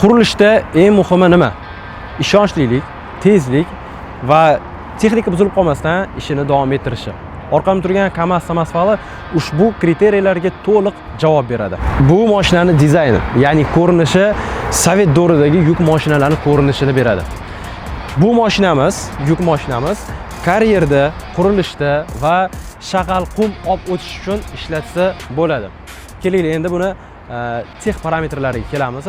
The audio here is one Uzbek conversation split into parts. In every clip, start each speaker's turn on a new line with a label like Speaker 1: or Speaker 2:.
Speaker 1: Qurilishda eng muhimi nima? Ishonchlilik, tezlik va texnika buzilib qolmasdan ishini davom ettirishi. Orqamda turgan KAMAZ samospali ushbu kriteriyalarga to'liq javob beradi. Bu mashinaning dizayni, ya'ni ko'rinishi Sovet davridagi yuk mashinalarining ko'rinishini beradi. Bu mashinamiz, yuk mashinamiz karyerda, qurilishda va shag'al qum olib o'tish uchun ishlatsa bo'ladi. Keling, endi buni tex parametrlariga kelamiz.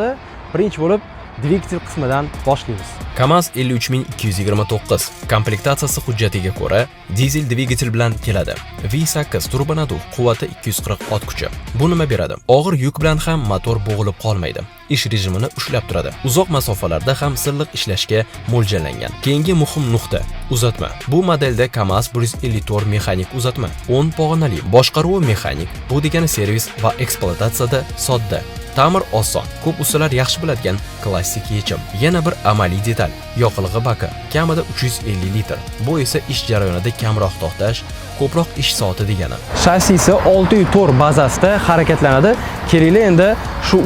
Speaker 1: Birinchi bo'lib dvigatel qismidan boshlaymiz.
Speaker 2: KAMAZ 53229 komplektatsiyasi hujjatiga ko'ra dizel dvigatel bilan keladi. V8 turbonaduf, quvvati 240 ot kuchi. Bu nima beradi? Og'ir yuk bilan ham motor bo'g'ilib qolmaydi. Ish rejimini ushlab turadi. Uzoq masofalarda ham silliq ishlashga mo'ljallangan. Keyingi muhim nuqta: uzatma. Bu modelda KAMAZ 154 mexanik uzatma, 10 pog'onali, boshqaruvi mexanik. Bu degani servis va ekspluatatsiyada sodda. Ta'mir oson, ko'p ustalar yaxshi biladigan klassik yechim. Yana bir amaliy detal: yoqilg'i baki kamida 350 litr. Bu esa ish jarayonida kamroq to'xtash, ko'proq ish soati degani.
Speaker 1: Shassisi 604 bazasida harakatlanadi. Keling, endi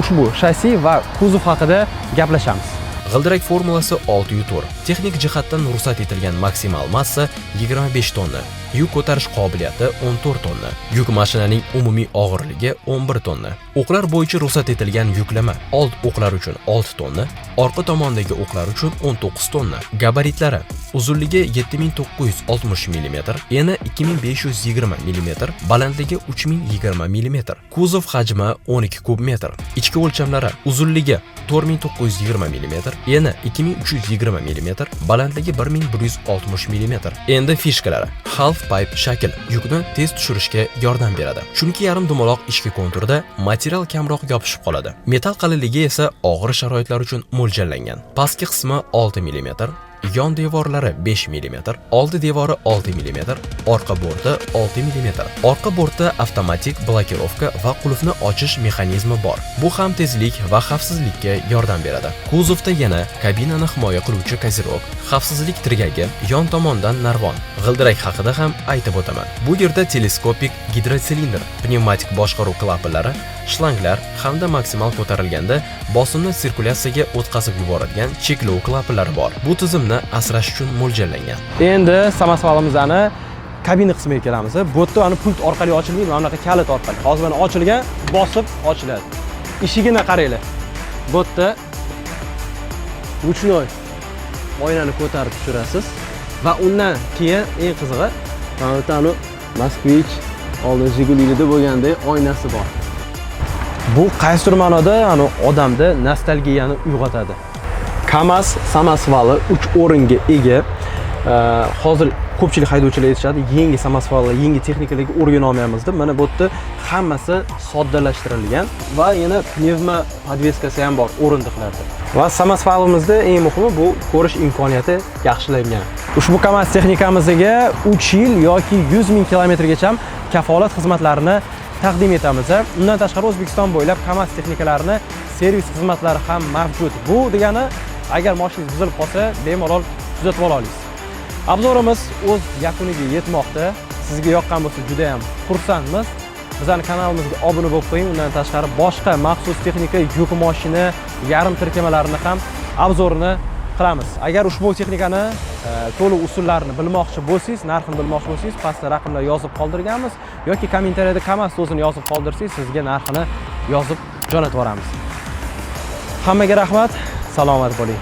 Speaker 1: ushbu shassi va kuzov haqida gaplashamiz.
Speaker 2: G'ildirak formulasi 604. Texnik jihatdan ruxsat etilgan maksimal massa 25 tonna. Yuk ko'tarish qobiliyati 14 tonna. Yuk mashinaning umumiy og'irligi 11 tonna. O'qlar bo'yicha ruxsat etilgan yuklama: old o'qlar uchun 6 tonna, orqa tomondagi o'qlar uchun 19 tonna. Gabaritlari: uzunligi 7960 mm, eni 2520 mm, balandligi 3020 mm. Kuzov hajmi 12 kub metr. Ichki o'lchamlari: uzunligi 4920 mm, eni 2320 mm, balandligi 1160 mm. Endi fishkalari: half pipe shakl yukni tez tushirishga yordam beradi. Chunki yarim dumaloq ichki konturda material kamroq yopishib qoladi. Metal qalinligi esa og'ir sharoitlar uchun mo'ljallangan. Pastki qismi 6 mm, yon devorlari 5 mm, oldi devori 6 mm, orqa borti 6 mm. Orqa bortda avtomatik blokirovka va qulfni ochish mexanizmi bor. Bu ham tezlik va xavfsizlikka yordam beradi. Kuzovda yana kabinani himoya qiluvchi kozirok, xavfsizlik tirgagi, yon tomondan narvon. G'ildirak haqida ham aytib o'taman. Bu yerda teleskopik gidrotsilindr, pnevmatik boshqaruv klapanlari, shlanglar hamda maksimal ko'tarilganda bosimni sirkulyatsiyaga o'tkazib yuboradigan cheklov klapanlari bor. Bu tizimni asrash uchun mo'ljallangan.
Speaker 1: Endi samospalimizni kabina qismiga kelamiz. Bu yerda ana pult orqali ochilmaydi, mana bunaqa kalit orqali. Hozir mana ochilgan, bosib ochiladi. Eshigini qaranglar. Bu yerda ruchnoy oynani ko'tarib tushirasiz va undan keyin eng qizig'i, mana bu yerda Moskvich, oldin Jigulida bo'lgandek oynasi bor. Bu qaysidir ma'noda odamda nostalgiyani uyg'otadi. KAMAZ samospali 3 o'ringa ega. Hozir ko'pchilik haydovchilar aytishadi, yangi samospallar, yangi texnikalarga o'rgana olmaymiz deb. Mana bu yerda hammasi soddalashtirilgan va yana pnevma podveskasi ham bor o'rindiqlarda. Va samospalimizda eng muhimi bu ko'rish imkoniyati yaxshilangan. Ushbu KAMAZ texnikamizga 3 yil yoki 100 ming kilometrgacha kafolat xizmatlarini taqdim etamiz. Undan tashqari O'zbekiston bo'ylab KAMAZ texnikalarini servis xizmatlari ham mavjud. Bu degani, agar mashinangiz buzilib qolsa, bemalol tuzatib ola olasiz. Obzorimiz o'z yakuniga yetmoqda. Sizga yoqqan bo'lsa, juda ham xursandmiz. Bizning kanalimizga obuna bo'lib qo'ying. Undan tashqari boshqa maxsus texnika, yuk mashina, yarim tirkamalarini ham obzorini qilamiz. Agar ushbu texnikani to'liq usullarini bilmoqchi bo'lsangiz, narxini bilmoqchi bo'lsangiz, pastda raqamlar yozib qoldirganmiz yoki kommentariyada KAMAZ so'zini yozib qoldirsangiz, sizga narxini yozib jo'natib yuboramiz. Hammaga rahmat, salomat bo'ling.